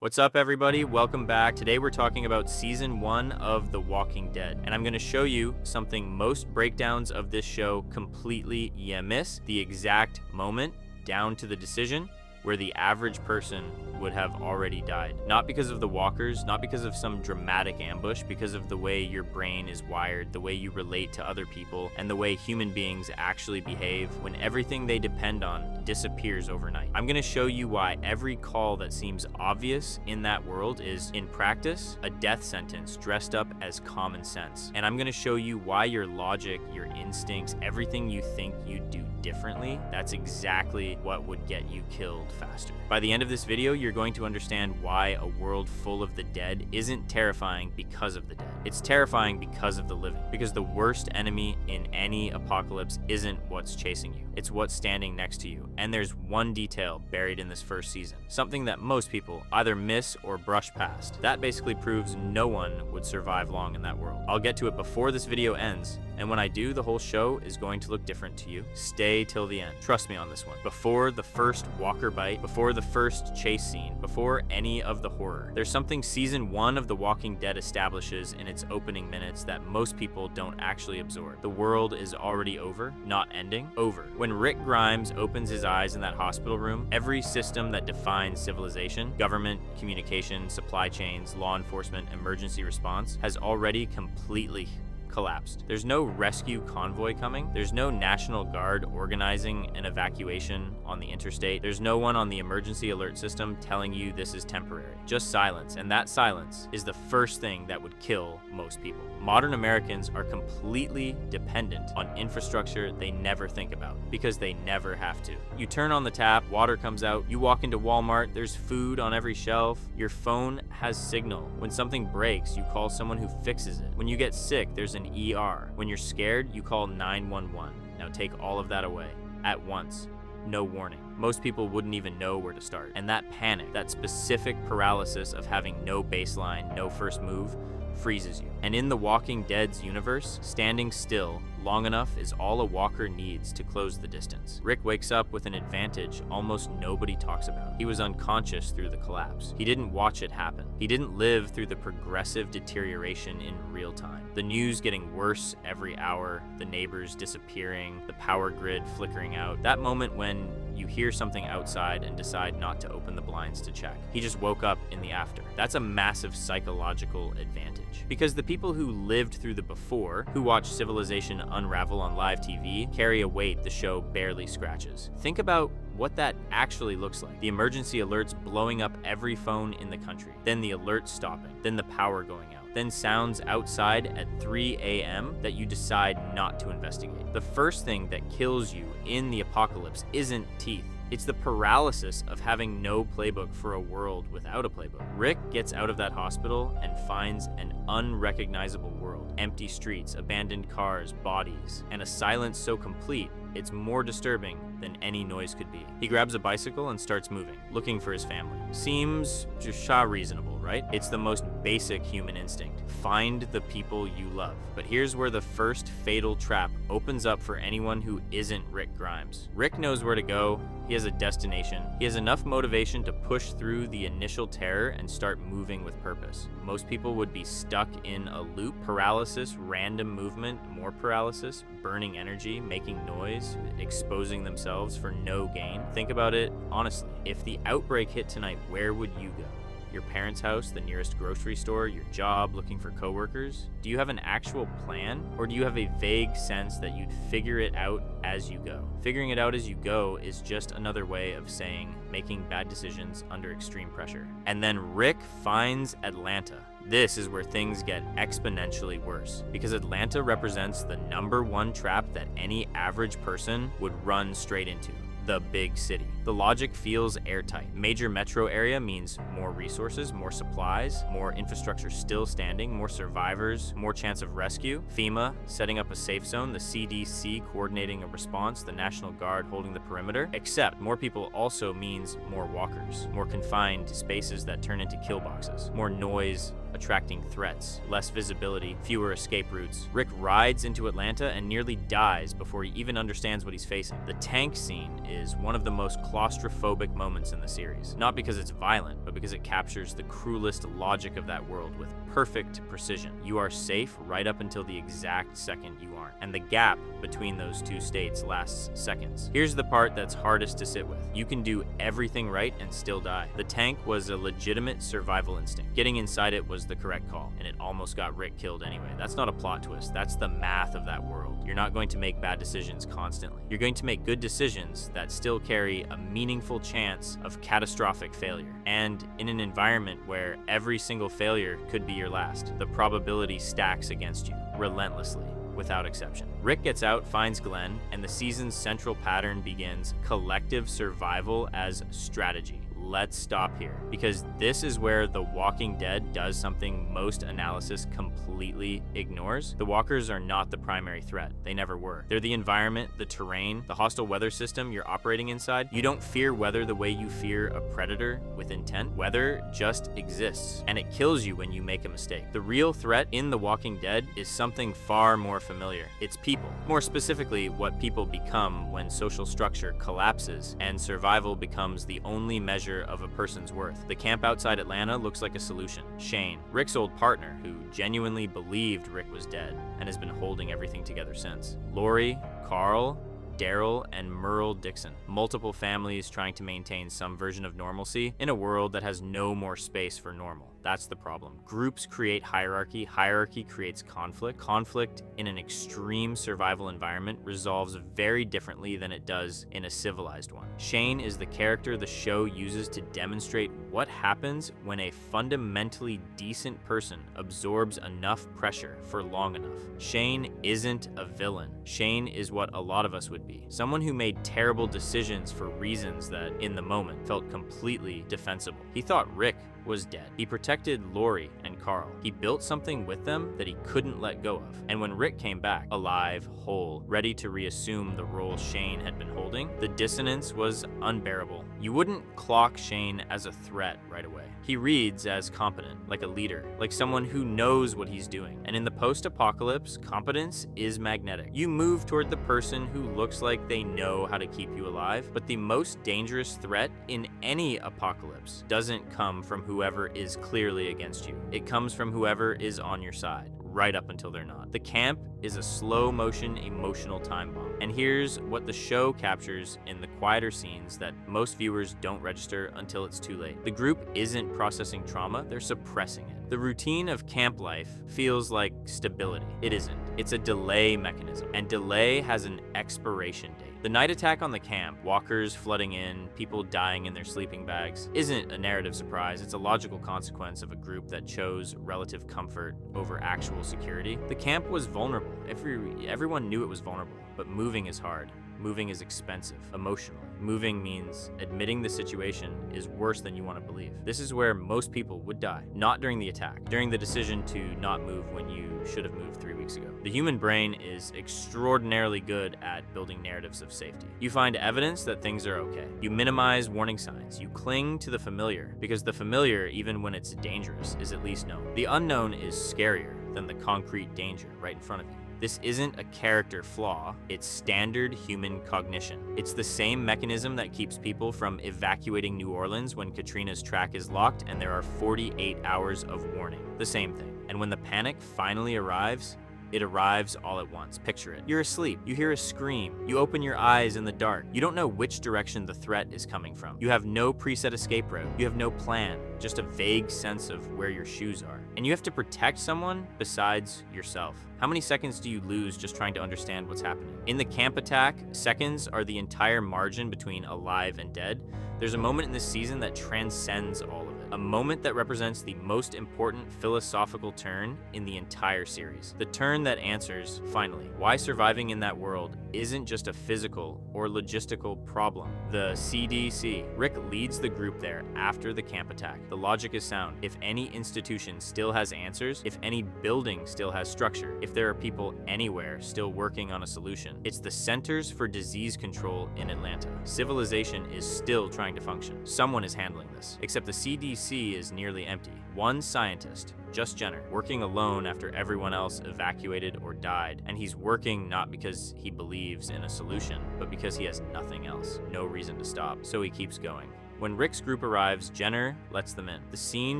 What's up, everybody? Welcome back. Today we're talking about season 1 of The Walking Dead, and I'm going to show you something most breakdowns of this show completely miss: the exact moment down to the decision where the average person would have already died. Not because of the walkers, not because of some dramatic ambush, because of the way your brain is wired, the way you relate to other people, and the way human beings actually behave when everything they depend on disappears overnight. I'm gonna show you why every call that seems obvious in that world is, in practice, a death sentence dressed up as common sense. And I'm gonna show you why your logic, your instincts, everything you think you'd do differently, that's exactly what would get you killed faster. By the end of this video, you're going to understand why a world full of the dead isn't terrifying because of the dead. It's terrifying because of the living. Because the worst enemy in any apocalypse isn't what's chasing you. It's what's standing next to you. And there's one detail buried in this first season. Something that most people either miss or brush past. That basically proves no one would survive long in that world. I'll get to it before this video ends, and when I do, the whole show is going to look different to you. Stay till the end. Trust me on this one. Before the first walker bite, before the first chase scene, before any of the horror, there's something season 1 of The Walking Dead establishes in its opening minutes that most people don't actually absorb. The world is already over, not ending, over. When Rick Grimes opens his eyes in that hospital room, every system that defines civilization, government, communication, supply chains, law enforcement, emergency response, has already completely collapsed. There's no rescue convoy coming. There's no National Guard organizing an evacuation on the interstate. There's no one on the emergency alert system telling you this is temporary. Just silence, and that silence is the first thing that would kill most people. Modern Americans are completely dependent on infrastructure they never think about because they never have to. You turn on the tap, water comes out, you walk into Walmart, there's food on every shelf, your phone has signal. When something breaks, you call someone who fixes it. When you get sick, there's an ER. When you're scared, you call 911. Now take all of that away at once. No warning. Most people wouldn't even know where to start. And that panic, that specific paralysis of having no baseline, no first move, freezes you. And in The Walking Dead's universe, standing still long enough is all a walker needs to close the distance. Rick wakes up with an advantage almost nobody talks about. He was unconscious through the collapse. He didn't watch it happen. He didn't live through the progressive deterioration in real time. The news getting worse every hour, the neighbors disappearing, the power grid flickering out. That moment when you hear something outside and decide not to open the blinds to check. He just woke up in the after. That's a massive psychological advantage. Because the people who lived through the before, who watched civilization unravel on live TV, carry a weight the show barely scratches. Think about what that actually looks like. The emergency alerts blowing up every phone in the country, then the alert stopping, then the power going out, then sounds outside at 3 a.m. that you decide not to investigate. The first thing that kills you in the apocalypse isn't teeth. It's the paralysis of having no playbook for a world without a playbook. Rick gets out of that hospital and finds an unrecognizable world. Empty streets, abandoned cars, bodies, and a silence so complete, it's more disturbing than any noise could be. He grabs a bicycle and starts moving, looking for his family. Seems just reasonable, right? It's the most basic human instinct. Find the people you love. But here's where the first fatal trap opens up for anyone who isn't Rick Grimes. Rick knows where to go. He has a destination. He has enough motivation to push through the initial terror and start moving with purpose. Most people would be stuck in a loop. Paralysis, random movement, more paralysis, burning energy, making noise, exposing themselves for no gain. Think about it honestly. If the outbreak hit tonight, where would you go? Your parents' house, the nearest grocery store, your job, looking for coworkers? Do you have an actual plan, or do you have a vague sense that you'd figure it out as you go? Figuring it out as you go is just another way of saying making bad decisions under extreme pressure. And then Rick finds Atlanta. This is where things get exponentially worse, because Atlanta represents the #1 trap that any average person would run straight into. The big city. The logic feels airtight. Major metro area means more resources, more supplies, more infrastructure still standing, more survivors, more chance of rescue. FEMA setting up a safe zone, the CDC coordinating a response, the National Guard holding the perimeter. Except more people also means more walkers, more confined spaces that turn into kill boxes, more noise attracting threats, less visibility, fewer escape routes. Rick rides into Atlanta and nearly dies before he even understands what he's facing. The tank scene is one of the most claustrophobic moments in the series, not because it's violent, but because it captures the cruelest logic of that world with perfect precision. You are safe right up until the exact second you aren't, and the gap between those two states lasts seconds. Here's the part that's hardest to sit with. You can do everything right and still die. The tank was a legitimate survival instinct. Getting inside it was the correct call, and it almost got Rick killed anyway. That's not a plot twist, that's the math of that world. You're not going to make bad decisions constantly. You're going to make good decisions that still carry a meaningful chance of catastrophic failure. And in an environment where every single failure could be your last, the probability stacks against you relentlessly, without exception. Rick gets out, finds Glenn, and the season's central pattern begins: collective survival as strategy. Let's stop here, because this is where The Walking Dead does something most analysis completely ignores. The walkers are not the primary threat. They never were. They're the environment, the terrain, the hostile weather system you're operating inside. You don't fear weather the way you fear a predator with intent. Weather just exists, and it kills you when you make a mistake. The real threat in The Walking Dead is something far more familiar. It's people. More specifically, what people become when social structure collapses and survival becomes the only measure of a person's worth. The camp outside Atlanta looks like a solution. Shane, Rick's old partner, who genuinely believed Rick was dead and has been holding everything together since. Lori, Carl, Daryl, and Merle Dixon. Multiple families trying to maintain some version of normalcy in a world that has no more space for normal. That's the problem. Groups create hierarchy. Hierarchy creates conflict. Conflict in an extreme survival environment resolves very differently than it does in a civilized one. Shane is the character the show uses to demonstrate what happens when a fundamentally decent person absorbs enough pressure for long enough. Shane isn't a villain. Shane is what a lot of us would be. Someone who made terrible decisions for reasons that, in the moment, felt completely defensible. He thought Rick was dead. He protected Lori and Carl. He built something with them that he couldn't let go of. And when Rick came back, alive, whole, ready to reassume the role Shane had been holding, the dissonance was unbearable. You wouldn't clock Shane as a threat right away. He reads as competent, like a leader, like someone who knows what he's doing. And in the post-apocalypse, competence is magnetic. You move toward the person who looks like they know how to keep you alive, but the most dangerous threat in any apocalypse doesn't come from whoever is clearly against you. It comes from whoever is on your side, right up until they're not. The camp is a slow motion emotional time bomb. And here's what the show captures in the quieter scenes that most viewers don't register until it's too late. The group isn't processing trauma, they're suppressing it. The routine of camp life feels like stability. It isn't. It's a delay mechanism, and delay has an expiration date. The night attack on the camp, walkers flooding in, people dying in their sleeping bags, isn't a narrative surprise. It's a logical consequence of a group that chose relative comfort over actual security. The camp was vulnerable. Everyone knew it was vulnerable, but moving is hard. Moving is expensive, emotionally. Moving means admitting the situation is worse than you want to believe. This is where most people would die, not during the attack, during the decision to not move when you should have moved 3 weeks ago. The human brain is extraordinarily good at building narratives of safety. You find evidence that things are okay. You minimize warning signs. You cling to the familiar, because the familiar, even when it's dangerous, is at least known. The unknown is scarier than the concrete danger right in front of you. This isn't a character flaw, it's standard human cognition. It's the same mechanism that keeps people from evacuating New Orleans when Katrina's track is locked and there are 48 hours of warning. The same thing. And when the panic finally arrives, it arrives all at once. Picture it. You're asleep. You hear a scream. You open your eyes in the dark. You don't know which direction the threat is coming from. You have no preset escape route. You have no plan, just a vague sense of where your shoes are. And you have to protect someone besides yourself. How many seconds do you lose just trying to understand what's happening? In the camp attack, seconds are the entire margin between alive and dead. There's a moment in this season that transcends all of it. A moment that represents the most important philosophical turn in the entire series. The turn that answers, finally, why surviving in that world isn't just a physical or logistical problem. The CDC. Rick leads the group there after the camp attack. The logic is sound. If any institution still has answers, if any building still has structure, if there are people anywhere still working on a solution, it's the Centers for Disease Control in Atlanta. Civilization is still trying to function. Someone is handling this, except the CDC CDC is nearly empty. One scientist, just Jenner, working alone after everyone else evacuated or died. And he's working not because he believes in a solution, but because he has nothing else. No reason to stop. So he keeps going. When Rick's group arrives, Jenner lets them in. The scene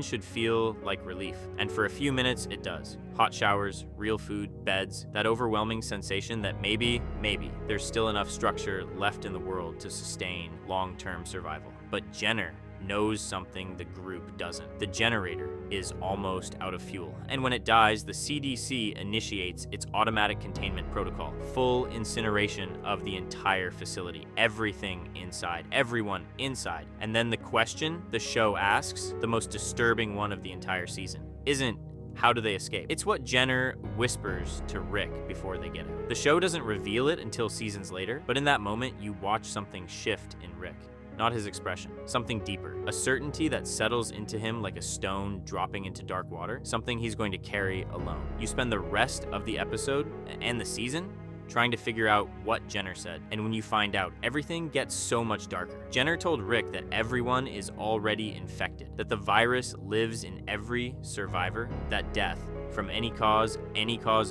should feel like relief, and for a few minutes it does. Hot showers, real food, beds, that overwhelming sensation that maybe, there's still enough structure left in the world to sustain long-term survival. But Jenner knows something the group doesn't. The generator is almost out of fuel, and when it dies, the CDC initiates its automatic containment protocol. Full incineration of the entire facility, everything inside, everyone inside. And then the question the show asks, the most disturbing one of the entire season, isn't how do they escape? It's what Jenner whispers to Rick before they get out. The show doesn't reveal it until seasons later, but in that moment, you watch something shift in Rick. Not his expression, something deeper, a certainty that settles into him like a stone dropping into dark water, something he's going to carry alone. You spend the rest of the episode and the season trying to figure out what Jenner said, and when you find out, everything gets so much darker. Jenner told Rick that everyone is already infected, that the virus lives in every survivor, that death, from any cause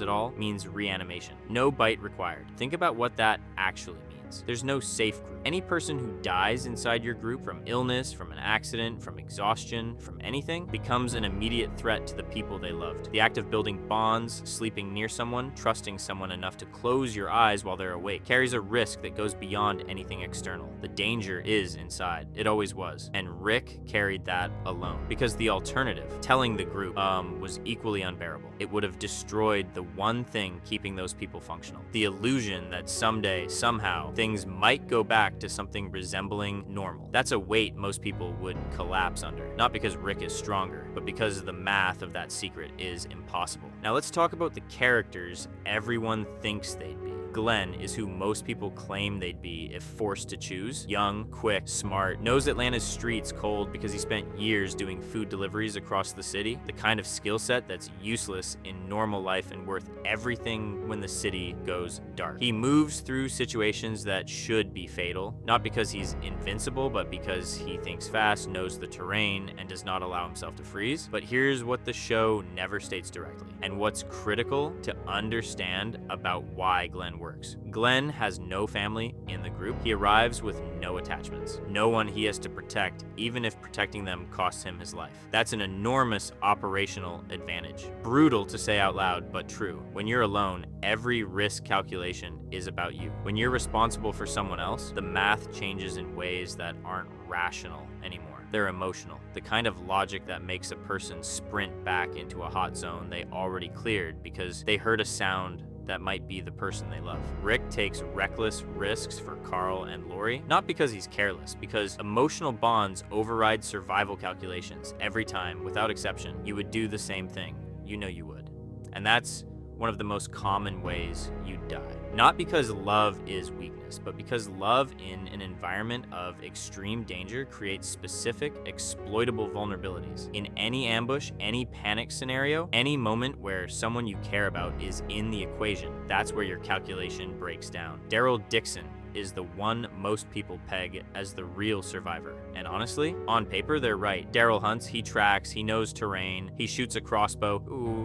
at all, means reanimation. No bite required. Think about what that actually means. There's no safe group. Any person who dies inside your group from illness, from an accident, from exhaustion, from anything, becomes an immediate threat to the people they loved. The act of building bonds, sleeping near someone, trusting someone enough to close your eyes while they're awake, carries a risk that goes beyond anything external. The danger is inside. It always was. And Rick carried that alone. Because the alternative, telling the group, was equally unbearable. It would have destroyed the one thing keeping those people functional. The illusion that someday, somehow, things might go back to something resembling normal. That's a weight most people would collapse under. Not because Rick is stronger, but because the math of that secret is impossible. Now let's talk about the characters everyone thinks they'd be. Glenn is who most people claim they'd be if forced to choose. Young, quick, smart, knows Atlanta's streets cold because he spent years doing food deliveries across the city. The kind of skill set that's useless in normal life and worth everything when the city goes dark. He moves through situations that should be fatal, not because he's invincible, but because he thinks fast, knows the terrain, and does not allow himself to freeze. But here's what the show never states directly, and what's critical to understand about why Glenn works. Glenn has no family in the group. He arrives with no attachments. No one he has to protect, even if protecting them costs him his life. That's an enormous operational advantage. Brutal to say out loud, but true. When you're alone, every risk calculation is about you. When you're responsible for someone else, the math changes in ways that aren't rational anymore. They're emotional. The kind of logic that makes a person sprint back into a hot zone they already cleared because they heard a sound that might be the person they love. Rick takes reckless risks for Carl and Lori, not because he's careless, because emotional bonds override survival calculations every time, without exception. You would do the same thing. You know you would. And that's one of the most common ways you die. Not because love is weakness, but because love in an environment of extreme danger creates specific, exploitable vulnerabilities. In any ambush, any panic scenario, any moment where someone you care about is in the equation, that's where your calculation breaks down. Daryl Dixon is the one most people peg as the real survivor. And honestly, on paper, they're right. Daryl hunts, he tracks, he knows terrain, he shoots a crossbow,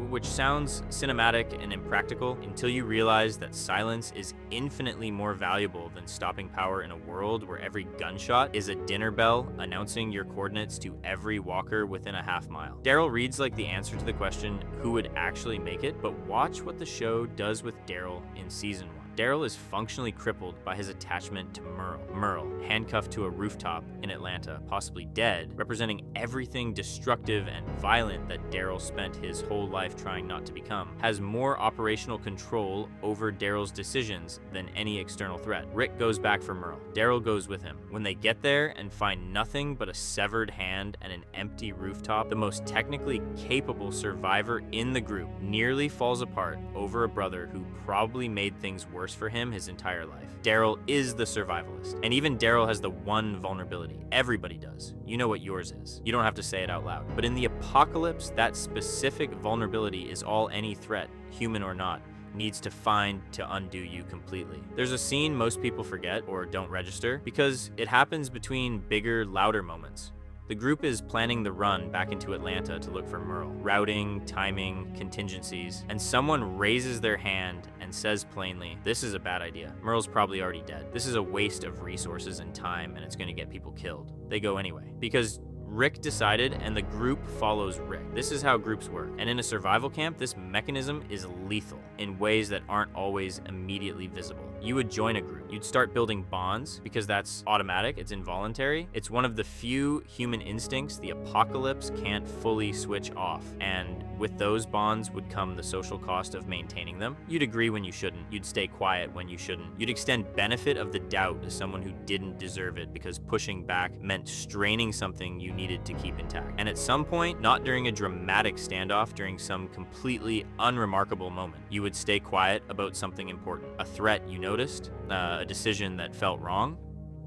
which sounds cinematic and impractical until you realize that silence is infinitely more valuable than stopping power in a world where every gunshot is a dinner bell announcing your coordinates to every walker within a half mile. Daryl reads like the answer to the question, who would actually make it? But watch what the show does with Daryl in season 1. Daryl is functionally crippled by his attachment to Merle. Merle, handcuffed to a rooftop in Atlanta, possibly dead, representing everything destructive and violent that Daryl spent his whole life trying not to become, has more operational control over Daryl's decisions than any external threat. Rick goes back for Merle. Daryl goes with him. When they get there and find nothing but a severed hand and an empty rooftop, the most technically capable survivor in the group nearly falls apart over a brother who probably made things worse for him his entire life. Daryl is the survivalist, and even Daryl has the one vulnerability. Everybody does. You know what yours is. You don't have to say it out loud. But in the apocalypse, that specific vulnerability is all any threat, human or not, needs to find to undo you completely. There's a scene most people forget or don't register because it happens between bigger, louder moments. The group is planning the run back into Atlanta to look for Merle. Routing, timing, contingencies, and someone raises their hand and says plainly, "This is a bad idea. Merle's probably already dead. This is a waste of resources and time, and it's gonna get people killed." They go anyway, because Rick decided, and the group follows Rick. This is how groups work. And in a survival camp, this mechanism is lethal in ways that aren't always immediately visible. You would join a group. You'd start building bonds because that's automatic, it's involuntary. It's one of the few human instincts the apocalypse can't fully switch off. And with those bonds would come the social cost of maintaining them. You'd agree when you shouldn't. You'd stay quiet when you shouldn't. You'd extend benefit of the doubt to someone who didn't deserve it because pushing back meant straining something you needed to keep intact. And at some point, not during a dramatic standoff, during some completely unremarkable moment, you would stay quiet about something important. A threat you noticed, a decision that felt wrong,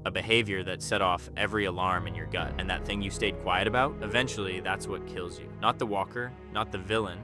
a behavior that set off every alarm in your gut, and that thing you stayed quiet about, eventually that's what kills you. Not the walker, not the villain,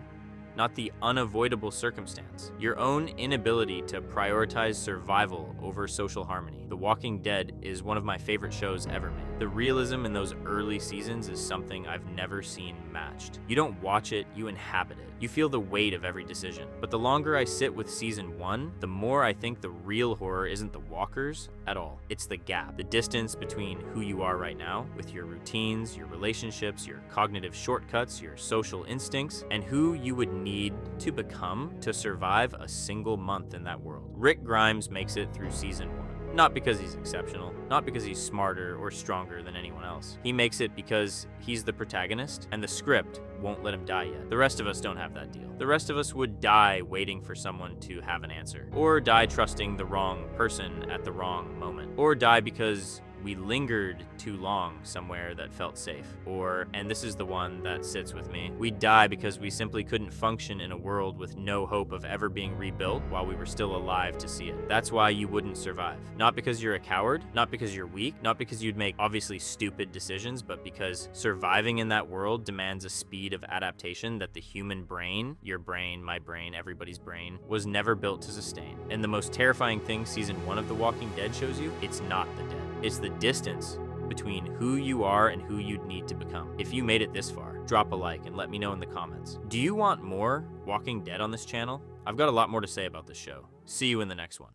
not the unavoidable circumstance. Your own inability to prioritize survival over social harmony. The Walking Dead is one of my favorite shows ever made. The realism in those early seasons is something I've never seen matched. You don't watch it, you inhabit it. You feel the weight of every decision. But the longer I sit with season 1, the more I think the real horror isn't the walkers at all. It's the gap, the distance between who you are right now, with your routines, your relationships, your cognitive shortcuts, your social instincts, and who you would need to become to survive a single month in that world. Rick Grimes makes it through season 1. Not because he's exceptional, not because he's smarter or stronger than anyone else. He makes it because he's the protagonist, and the script won't let him die yet. The rest of us don't have that deal. The rest of us would die waiting for someone to have an answer, or die trusting the wrong person at the wrong moment, or die because we lingered too long somewhere that felt safe. Or, and this is the one that sits with me, we die because we simply couldn't function in a world with no hope of ever being rebuilt while we were still alive to see it. That's why you wouldn't survive. Not because you're a coward, not because you're weak, not because you'd make obviously stupid decisions, but because surviving in that world demands a speed of adaptation that the human brain, your brain, my brain, everybody's brain, was never built to sustain. And the most terrifying thing season 1 of The Walking Dead shows you, it's not the dead. It's the distance between who you are and who you'd need to become. If you made it this far, drop a like and let me know in the comments. Do you want more Walking Dead on this channel? I've got a lot more to say about this show. See you in the next one.